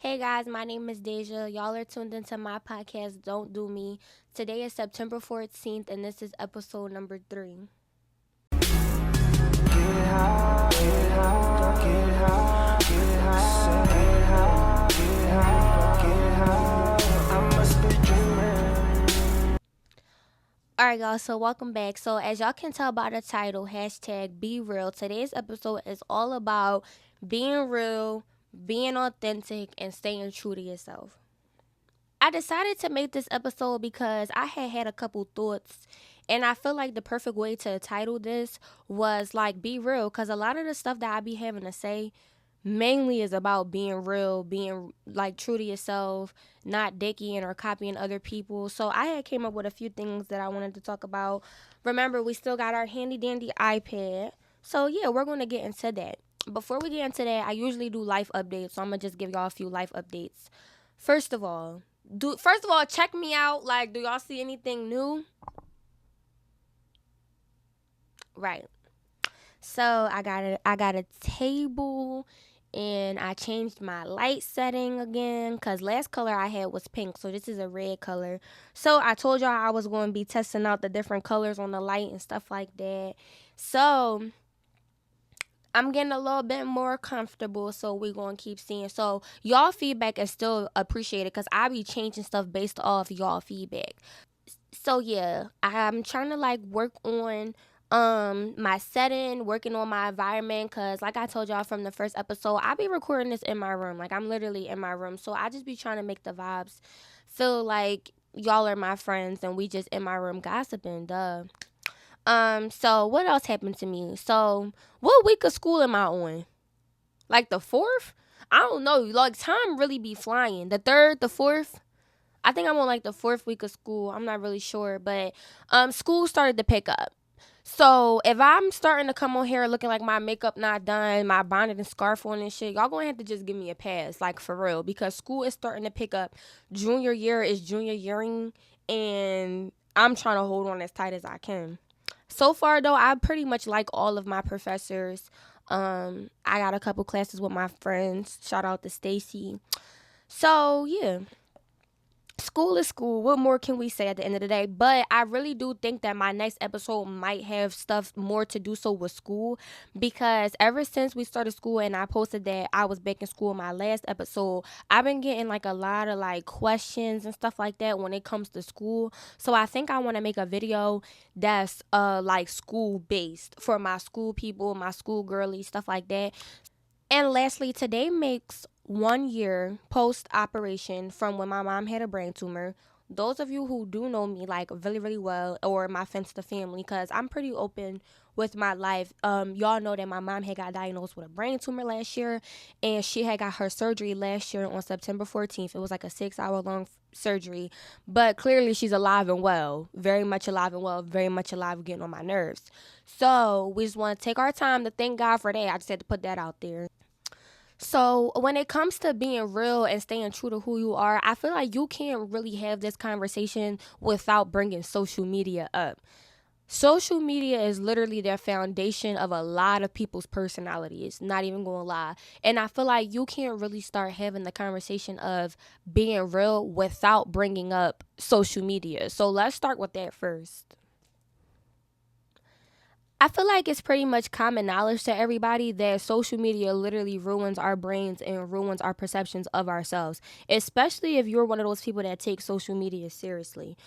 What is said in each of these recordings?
Hey guys, my name is Deja. Y'all are tuned into my podcast, Don't Do Me. Today is September 14th, and this is episode number 3. Alright, y'all, so welcome back. So, as y'all can tell by the title, hashtag Be Real, today's episode is all about being real, being authentic, and staying true to yourself. I decided to make this episode because I had a couple thoughts, and I feel like the perfect way to title this was like be real, because a lot of the stuff that I be having to say mainly is about being real, being like true to yourself, not dickying or copying other people. So I had came up with a few things that I wanted to talk about. Remember, we still got our handy dandy iPad. So yeah, we're going to get into that. Before we get into that, I usually do life updates, so I'm going to just give y'all a few life updates. First of all, check me out. Like, do y'all see anything new? Right. So I got a table, and I changed my light setting again because last color I had was pink, so this is a red color. So I told y'all I was going to be testing out the different colors on the light and stuff like that. So I'm getting a little bit more comfortable, so we're going to keep seeing. So y'all feedback is still appreciated because I be changing stuff based off y'all feedback. So yeah, I'm trying to like work on my setting, working on my environment, because like I told y'all from the first episode, I be recording this in my room. Like, I'm literally in my room, so I just be trying to make the vibes feel like y'all are my friends and we just in my room gossiping. So what else happened to me? So what week of school am I on? Like the 4th? I don't know. Like, time really be flying. The 3rd, the 4th. I think I'm on like the 4th week of school. I'm not really sure, but school started to pick up. So if I'm starting to come on here looking like my makeup not done, my bonnet and scarf on and shit, y'all gonna have to just give me a pass, like for real, because school is starting to pick up. Junior year is junior yearing, and I'm trying to hold on as tight as I can. So far though, I pretty much like all of my professors. I got a couple classes with my friends. Shout out to Stacy. So yeah, school is school. What more can we say at the end of the day? But I really do think that my next episode might have stuff more to do so with school, because ever since we started school and I posted that I was back in school in my last episode, I've been getting like a lot of like questions and stuff like that when it comes to school. So I think I want to make a video that's like school based for my school people, my school girlies, stuff like that. And lastly, today makes 1 year post operation from when my mom had a brain tumor. Those of you who do know me like really, really well, or my friends to family, because I'm pretty open with my life. Y'all know that my mom had got diagnosed with a brain tumor last year, and she had got her surgery last year on September 14th. It was like a 6-hour long surgery, but clearly she's alive and well, very much alive and well, very much alive, getting on my nerves. So we just want to take our time to thank God for that. I just had to put that out there. So when it comes to being real and staying true to who you are, I feel like you can't really have this conversation without bringing social media up. Social media is literally the foundation of a lot of people's personalities, not even gonna lie. And I feel like you can't really start having the conversation of being real without bringing up social media. So let's start with that first. I feel like it's pretty much common knowledge to everybody that social media literally ruins our brains and ruins our perceptions of ourselves, especially if you're one of those people that take social media seriously.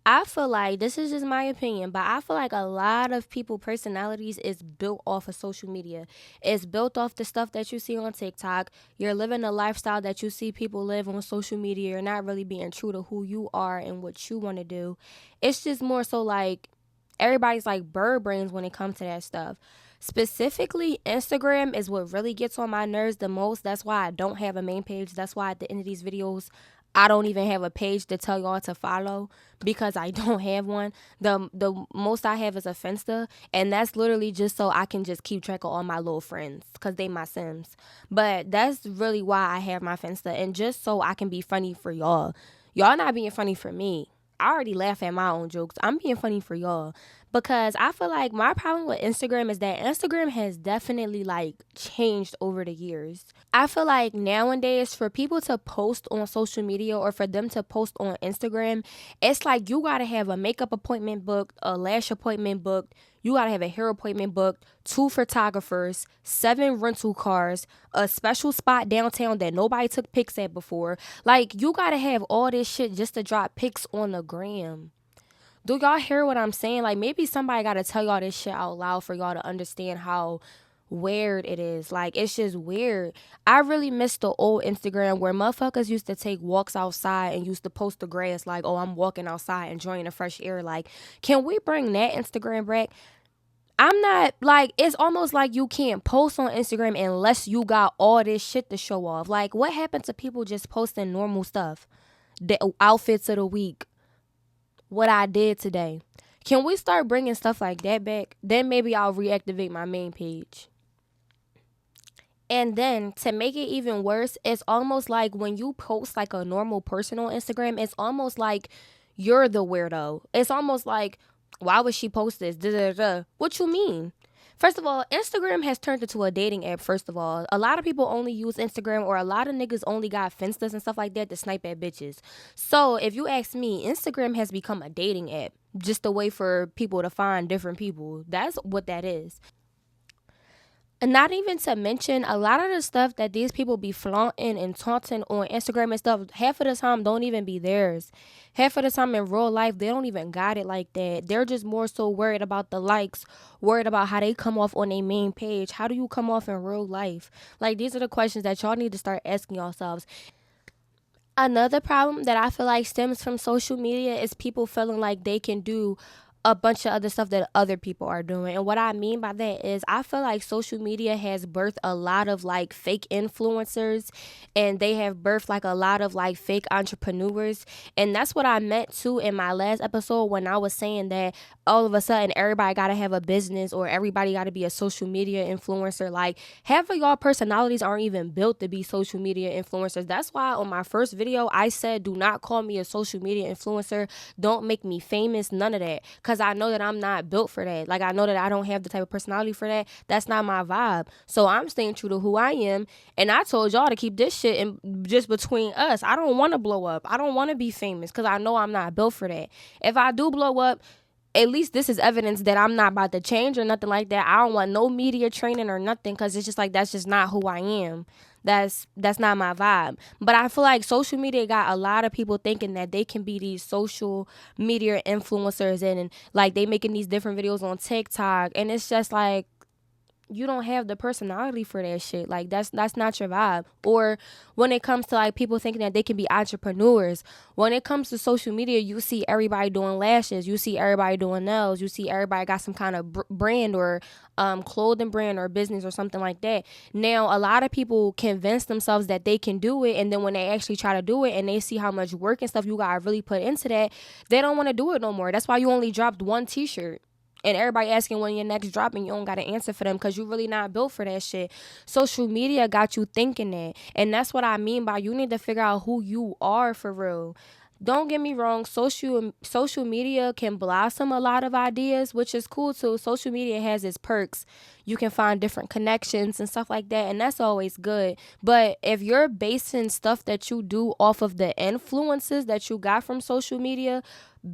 I feel like, this is just my opinion, but I feel like a lot of people personalities is built off of social media. It's built off the stuff that you see on TikTok. You're living the lifestyle that you see people live on social media. You're not really being true to who you are and what you want to do. It's just more so like everybody's like bird brains when it comes to that stuff. Specifically, Instagram is what really gets on my nerves the most. That's why I don't have a main page. That's why at the end of these videos, I don't even have a page to tell y'all to follow, because I don't have one. The most I have is a Finsta, and that's literally just so I can just keep track of all my little friends, because they my Sims. But that's really why I have my Finsta, and just so I can be funny for y'all. Y'all not being funny for me. I already laugh at my own jokes. I'm being funny for y'all. because I feel like my problem with Instagram is that Instagram has definitely like changed over the years. I feel like nowadays for people to post on social media or for them to post on Instagram, it's like you gotta have a makeup appointment booked, a lash appointment booked, you gotta have a hair appointment booked, 2 photographers, 7 rental cars, a special spot downtown that nobody took pics at before. Like you gotta have all this shit just to drop pics on the gram. Do y'all hear what I'm saying? Like maybe somebody gotta tell y'all this shit out loud for y'all to understand how weird it is. Like it's just weird. I really miss the old Instagram where motherfuckers used to take walks outside and used to post the grass like, oh, I'm walking outside enjoying the fresh air. Like, can we bring that Instagram back? I'm not like, it's almost like you can't post on Instagram unless you got all this shit to show off. Like, what happened to people just posting normal stuff? The outfits of the week, what I did today. Can we start bringing stuff like that back? Then maybe I'll reactivate my main page. And then to make it even worse, it's almost like when you post like a normal person on Instagram, it's almost like you're the weirdo. It's almost like, why would she post this? Da, da, da. What you mean? First of all, Instagram has turned into a dating app, first of all. A lot of people only use Instagram, or a lot of niggas only got Finstas and stuff like that to snipe at bitches. So if you ask me, Instagram has become a dating app. Just a way for people to find different people. That's what that is. And not even to mention a lot of the stuff that these people be flaunting and taunting on Instagram and stuff, half of the time don't even be theirs. Half of the time in real life, they don't even got it like that. They're just more so worried about the likes, worried about how they come off on their main page. How do you come off in real life? Like, these are the questions that y'all need to start asking yourselves. Another problem that I feel like stems from social media is people feeling like they can do a bunch of other stuff that other people are doing. And what I mean by that is I feel like social media has birthed a lot of like fake influencers, and they have birthed like a lot of like fake entrepreneurs. And that's what I meant too in my last episode when I was saying that all of a sudden everybody got to have a business or everybody got to be a social media influencer. Like half of y'all personalities aren't even built to be social media influencers. That's why on my first video I said, do not call me a social media influencer. Don't make me famous. None of that. Because I know that I'm not built for that. Like I know that I don't have the type of personality for that. That's not my vibe. So I'm staying true to who I am. And I told y'all to keep this shit just between us. I don't want to blow up. I don't want to be famous because I know I'm not built for that. If I do blow up, at least this is evidence that I'm not about to change or nothing like that. I don't want no media training or nothing because it's just like that's just not who I am. That's not my vibe. But I feel like social media got a lot of people thinking that they can be these social media influencers and like they making these different videos on TikTok, and it's just like you don't have the personality for that shit. Like that's not your vibe. Or when it comes to like people thinking that they can be entrepreneurs, when it comes to social media, you see everybody doing lashes, you see everybody doing nails, you see everybody got some kind of brand or clothing brand or business or something like that. Now a lot of people convince themselves that they can do it, and then when they actually try to do it and they see how much work and stuff you gotta really put into that, they don't want to do it no more. That's why you only dropped one t-shirt. And everybody asking when your next drop and you don't got an answer for them because you really not built for that shit. Social media got you thinking that. And that's what I mean by you need to figure out who you are for real. Don't get me wrong, social media can blossom a lot of ideas, which is cool too. Social media has its perks. You can find different connections and stuff like that, and that's always good. But if you're basing stuff that you do off of the influences that you got from social media,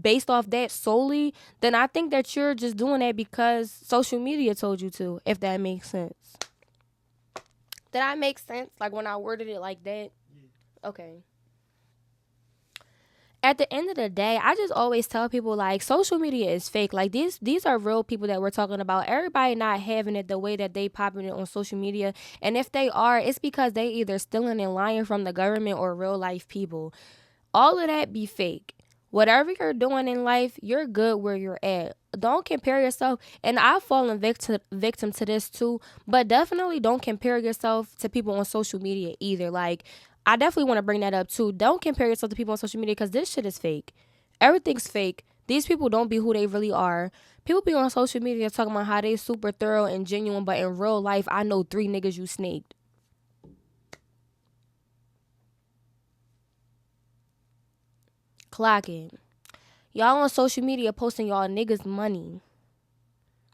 based off that solely, then I think that you're just doing that because social media told you to, if that makes sense. Did I make sense? Like when I worded it like that? Okay. At the end of the day, I just always tell people like social media is fake. Like these are real people that we're talking about. Everybody not having it the way that they popping it on social media. And if they are, it's because they either stealing and lying from the government or real life people. All of that be fake. Whatever you're doing in life, you're good where you're at. Don't compare yourself. And I've fallen victim to this too. But definitely don't compare yourself to people on social media either. Like, I definitely want to bring that up too. Don't compare yourself to people on social media because this shit is fake. Everything's fake. These people don't be who they really are. People be on social media talking about how they super thorough and genuine, but in real life, I know 3 niggas you snaked. Clock it. Y'all on social media posting y'all niggas money.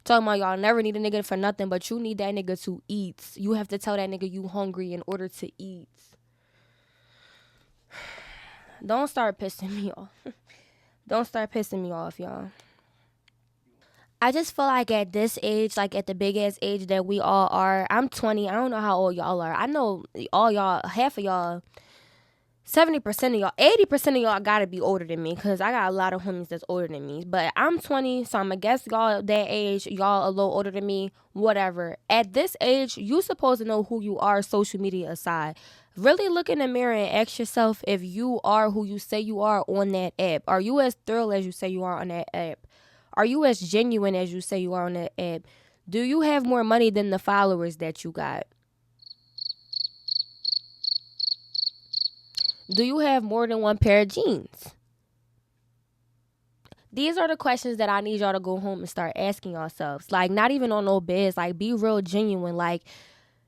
Talking about y'all never need a nigga for nothing, but you need that nigga to eat. You have to tell that nigga you hungry in order to eat. Don't start pissing me off. Don't start pissing me off, y'all. I just feel like at this age, like at the big ass age that we all are, I'm 20. I don't know how old y'all are. I know all y'all, half of y'all, 70% of y'all, 80% of y'all gotta be older than me because I got a lot of homies that's older than me. But I'm 20, so I'm gonna guess y'all that age, y'all a little older than me, whatever. At this age, you supposed to know who you are, social media aside. Really look in the mirror and ask yourself if you are who you say you are on that app. Are you as thrilled as you say you are on that app? Are you as genuine as you say you are on that app? Do you have more money than the followers that you got? Do you have more than one pair of jeans? These are the questions that I need y'all to go home and start asking yourselves. Like, not even on no beds. Like, be real genuine. Like,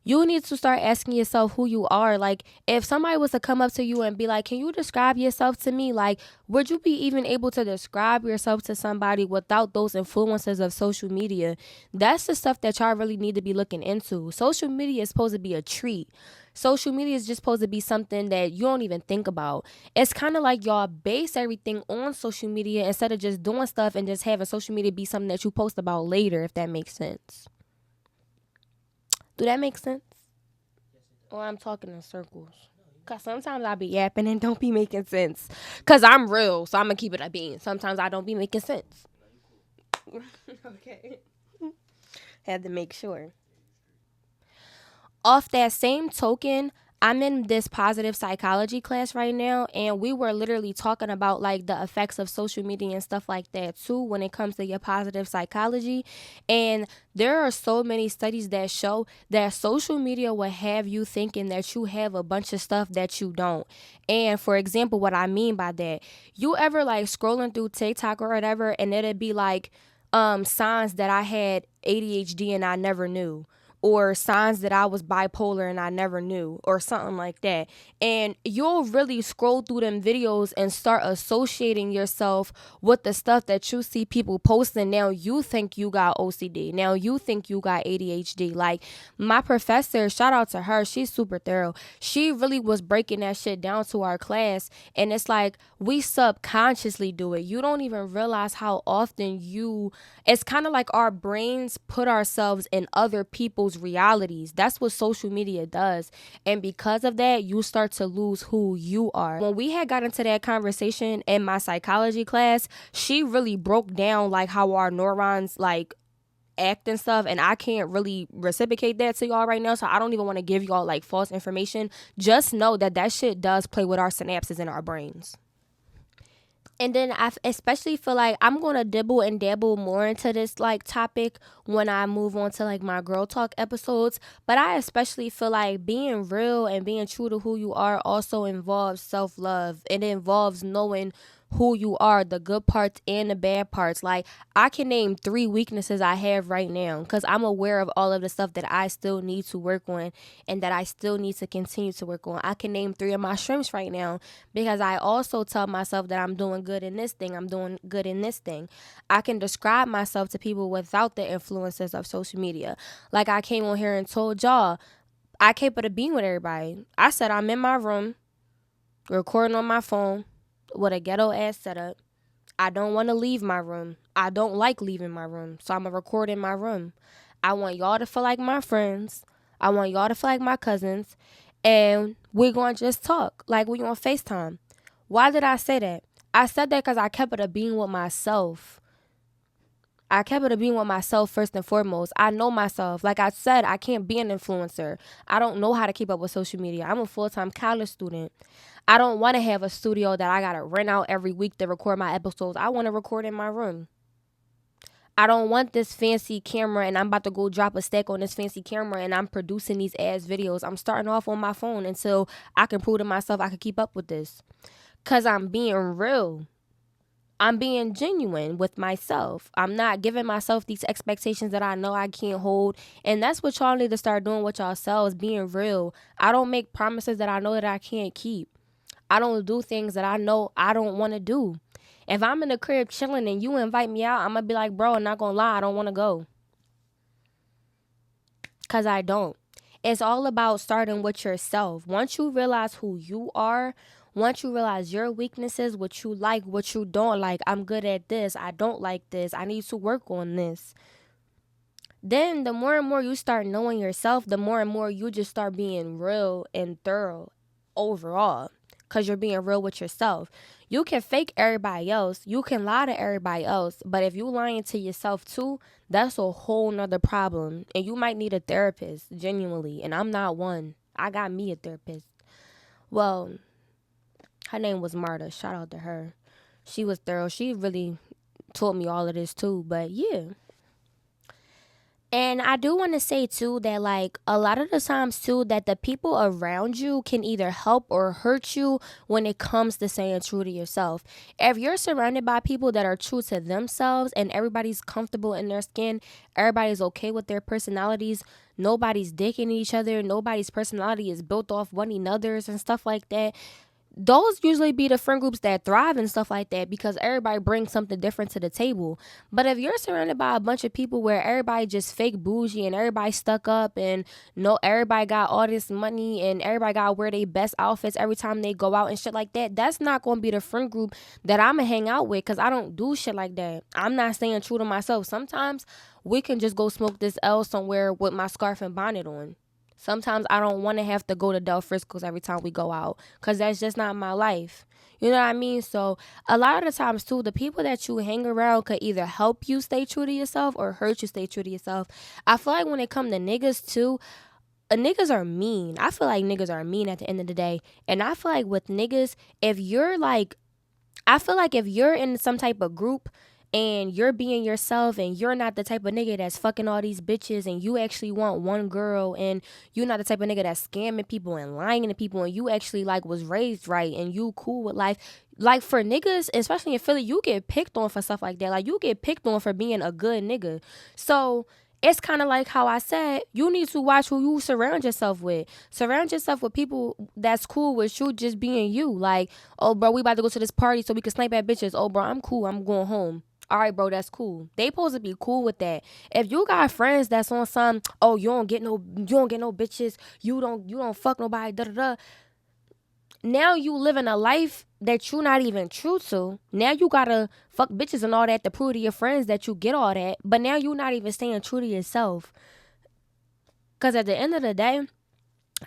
you need to start asking yourself who you are. Like, if somebody was to come up to you and be like, can you describe yourself to me? Like, would you be even able to describe yourself to somebody without those influences of social media? That's the stuff that y'all really need to be looking into. Social media is supposed to be a treat. Social media is just supposed to be something that you don't even think about. It's kind of like y'all base everything on social media instead of just doing stuff and just having social media be something that you post about later, if that makes sense. Do that make sense? Or I'm talking in circles. Because sometimes I be yapping and don't be making sense. Because I'm real, so I'm going to keep it a bean. Sometimes I don't be making sense. Okay. Had to make sure. Off that same token, I'm in this positive psychology class right now, and we were literally talking about like the effects of social media and stuff like that too when it comes to your positive psychology. And there are so many studies that show that social media will have you thinking that you have a bunch of stuff that you don't. And for example, what I mean by that, you ever like scrolling through TikTok or whatever, and it'd be like signs that I had ADHD and I never knew, or signs that I was bipolar and I never knew, or something like that. And you'll really scroll through them videos and start associating yourself with the stuff that you see people posting. Now you think you got OCD. Now you think you got ADHD. Like my professor, shout out to her, she's super thorough. She really was breaking that shit down to our class. And it's like we subconsciously do it. You don't even realize how often it's kind of like our brains put ourselves in other people's realities. That's what social media does. And because of that, you start to lose who you are. When we had got into that conversation in my psychology class, she really broke down like how our neurons like act and stuff, and I can't really reciprocate that to y'all right now, so I don't even want to give y'all like false information. Just know that shit does play with our synapses in our brains. And then I especially feel like I'm going to dibble and dabble more into this like topic when I move on to like my girl talk episodes. But I especially feel like being real and being true to who you are also involves self-love. It involves knowing who you are, the good parts and the bad parts. Like I can name 3 weaknesses I have right now because I'm aware of all of the stuff that I still need to work on and that I still need to continue to work on. I can name 3 of my strengths right now because I also tell myself that I'm doing good in this thing, I'm doing good in this thing. I can describe myself to people without the influences of social media. Like I came on here and told y'all I keep it a being with everybody. I said I'm in my room recording on my phone with a ghetto ass setup. I don't want to leave my room. I don't like leaving my room. So I'm going to record in my room. I want y'all to feel like my friends. I want y'all to feel like my cousins. And we're going to just talk like we on FaceTime. Why did I say that? I said that because I kept it a being with myself. I kept it a being with myself first and foremost. I know myself. Like I said, I can't be an influencer. I don't know how to keep up with social media. I'm a full-time college student. I don't want to have a studio that I got to rent out every week to record my episodes. I want to record in my room. I don't want this fancy camera and I'm about to go drop a stack on this fancy camera and I'm producing these ass videos. I'm starting off on my phone until I can prove to myself I can keep up with this. Because I'm being real. I'm being genuine with myself. I'm not giving myself these expectations that I know I can't hold. And that's what y'all need to start doing with yourselves, being real. I don't make promises that I know that I can't keep. I don't do things that I know I don't want to do. If I'm in the crib chilling and you invite me out, I'm going to be like, bro, I'm not going to lie, I don't want to go. Because I don't. It's all about starting with yourself. Once you realize who you are, once you realize your weaknesses, what you like, what you don't like, I'm good at this, I don't like this, I need to work on this. Then the more and more you start knowing yourself, the more and more you just start being real and thorough overall. Because you're being real with yourself. You can fake everybody else. You can lie to everybody else. But if you lying to yourself too, that's a whole nother problem. And you might need a therapist, genuinely. And I'm not one. I got me a therapist. Well, her name was Marta. Shout out to her. She was thorough. She really taught me all of this too. But yeah. And I do want to say too that like a lot of the times too that the people around you can either help or hurt you when it comes to staying true to yourself. If you're surrounded by people that are true to themselves and everybody's comfortable in their skin, everybody's okay with their personalities, nobody's dicking each other, nobody's personality is built off one another's and stuff like that, those usually be the friend groups that thrive and stuff like that because everybody brings something different to the table. But if you're surrounded by a bunch of people where everybody just fake bougie and everybody stuck up and no everybody got all this money and everybody got to wear their best outfits every time they go out and shit like that, that's not going to be the friend group that I'm going to hang out with because I don't do shit like that. I'm not staying true to myself. Sometimes we can just go smoke this L somewhere with my scarf and bonnet on. Sometimes I don't want to have to go to Del Frisco's every time we go out because that's just not my life. You know what I mean? So a lot of the times too, the people that you hang around could either help you stay true to yourself or hurt you stay true to yourself. I feel like when it comes to niggas too, niggas are mean. I feel like niggas are mean at the end of the day. And I feel like with niggas, if you're like, I feel like if you're in some type of group and you're being yourself and you're not the type of nigga that's fucking all these bitches and you actually want one girl and you're not the type of nigga that's scamming people and lying to people and you actually like was raised right and you cool with life. Like for niggas, especially in Philly, you get picked on for stuff like that. Like you get picked on for being a good nigga. So it's kind of like how I said, you need to watch who you surround yourself with. Surround yourself with people that's cool with you just being you. Like, oh, bro, we about to go to this party so we can snipe at bitches. Oh, bro, I'm cool. I'm going home. All right, bro, that's cool. They supposed to be cool with that. If you got friends that's on some, oh, you don't get no bitches, you don't fuck nobody, da da da. Now you living a life that you not even true to. Now you gotta fuck bitches and all that to prove to your friends that you get all that. But now you not even staying true to yourself. Cause at the end of the day,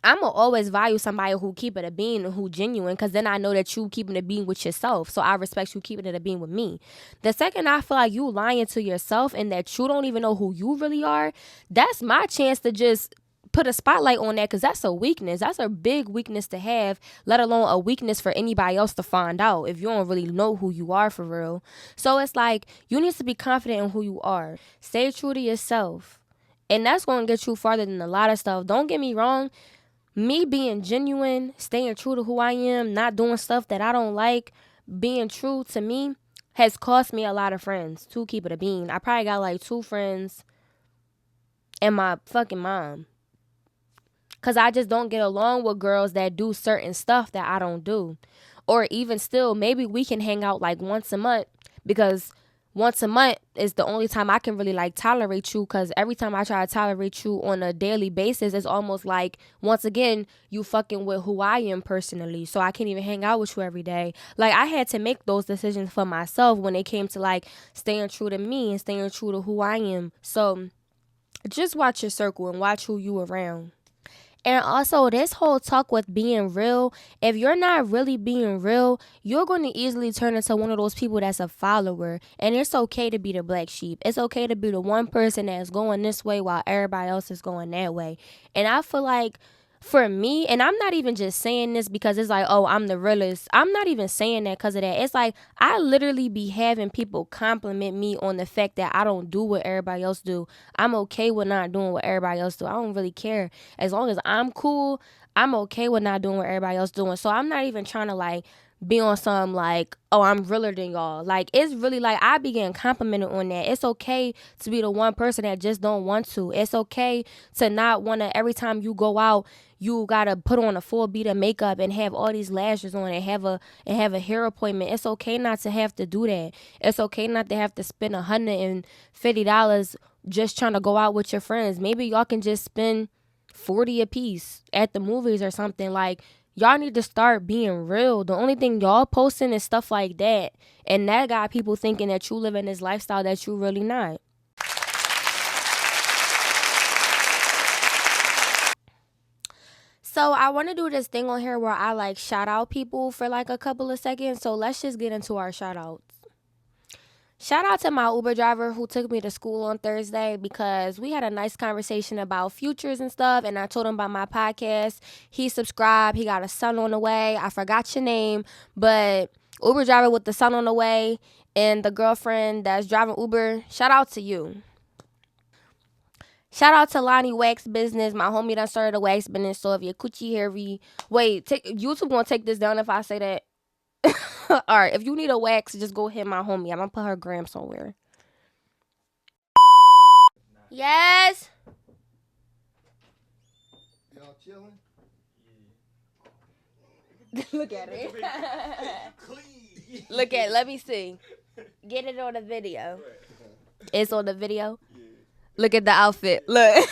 I'ma always value somebody who keep it a bean and who genuine, because then I know that you keeping it a bean with yourself. So I respect you keeping it a bean with me. The second I feel like you lying to yourself and that you don't even know who you really are, that's my chance to just put a spotlight on that, because that's a weakness. That's a big weakness to have, let alone a weakness for anybody else to find out if you don't really know who you are for real. So it's like you need to be confident in who you are. Stay true to yourself. And that's going to get you farther than a lot of stuff. Don't get me wrong. Me being genuine, staying true to who I am, not doing stuff that I don't like, being true to me has cost me a lot of friends, to keep it a bean. I probably got like 2 friends and my fucking mom. Because I just don't get along with girls that do certain stuff that I don't do. Or even still, maybe we can hang out like once a month, because once a month is the only time I can really like tolerate you, because every time I try to tolerate you on a daily basis, it's almost like, once again, you fucking with who I am personally. So I can't even hang out with you every day. Like, I had to make those decisions for myself when it came to like staying true to me and staying true to who I am. So just watch your circle and watch who you around. And also, this whole talk with being real, if you're not really being real, you're going to easily turn into one of those people that's a follower. And it's okay to be the black sheep. It's okay to be the one person that's going this way while everybody else is going that way. And I feel like, for me, and I'm not even just saying this because it's like, oh, I'm the realest. I'm not even saying that because of that. It's like, I literally be having people compliment me on the fact that I don't do what everybody else do. I'm okay with not doing what everybody else do. I don't really care. As long as I'm cool, I'm okay with not doing what everybody else doing. So I'm not even trying to like be on some like, oh, I'm realer than y'all. Like, it's really like, I be getting complimented on that. It's okay to be the one person that just don't want to. It's okay to not want to, every time you go out, you gotta put on a full beat of makeup and have all these lashes on and have a hair appointment. It's okay not to have to do that. It's okay not to have to spend $150 just trying to go out with your friends. Maybe y'all can just spend 40 a piece at the movies or something. Like, y'all need to start being real. The only thing y'all posting is stuff like that. And that got people thinking that you live in this lifestyle that you really not. So I want to do this thing on here where I like shout out people for like a couple of seconds. So let's just get into our shout outs. Shout out to my Uber driver who took me to school on Thursday because we had a nice conversation about futures and stuff. And I told him about my podcast. He subscribed. He got a son on the way. I forgot your name, but Uber driver with the son on the way and the girlfriend that's driving Uber. Shout out to you. Shout out to Lonnie Wax Business. My homie done started a wax business. So if your coochie hairy, wait, YouTube gonna take this down if I say that. All right, if you need a wax, just go hit my homie. I'm gonna put her gram somewhere. Yes. Y'all chilling? Look at it. Look at it. Let me see. Get it on the video. It's on the video. Look at the outfit. Look.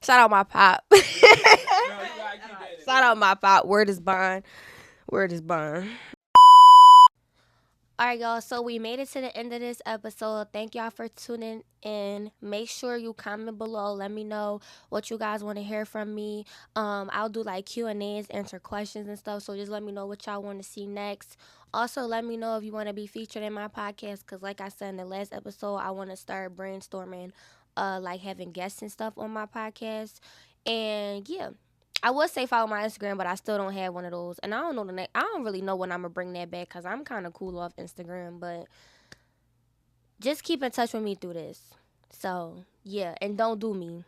Shout out my pop. Shout out my pop. Word is bond. Word is bond. All right, y'all. So we made it to the end of this episode. Thank y'all for tuning in. Make sure you comment below. Let me know what you guys want to hear from me. I'll do like Q&As, answer questions and stuff. So just let me know what y'all want to see next. Also, let me know if you want to be featured in my podcast. Because like I said in the last episode, I want to start brainstorming, like having guests and stuff on my podcast. And yeah. I would say follow my Instagram, but I still don't have one of those. And I don't know I don't really know when I'm going to bring that back because I'm kind of cool off Instagram. But just keep in touch with me through this. So, yeah. And don't do me.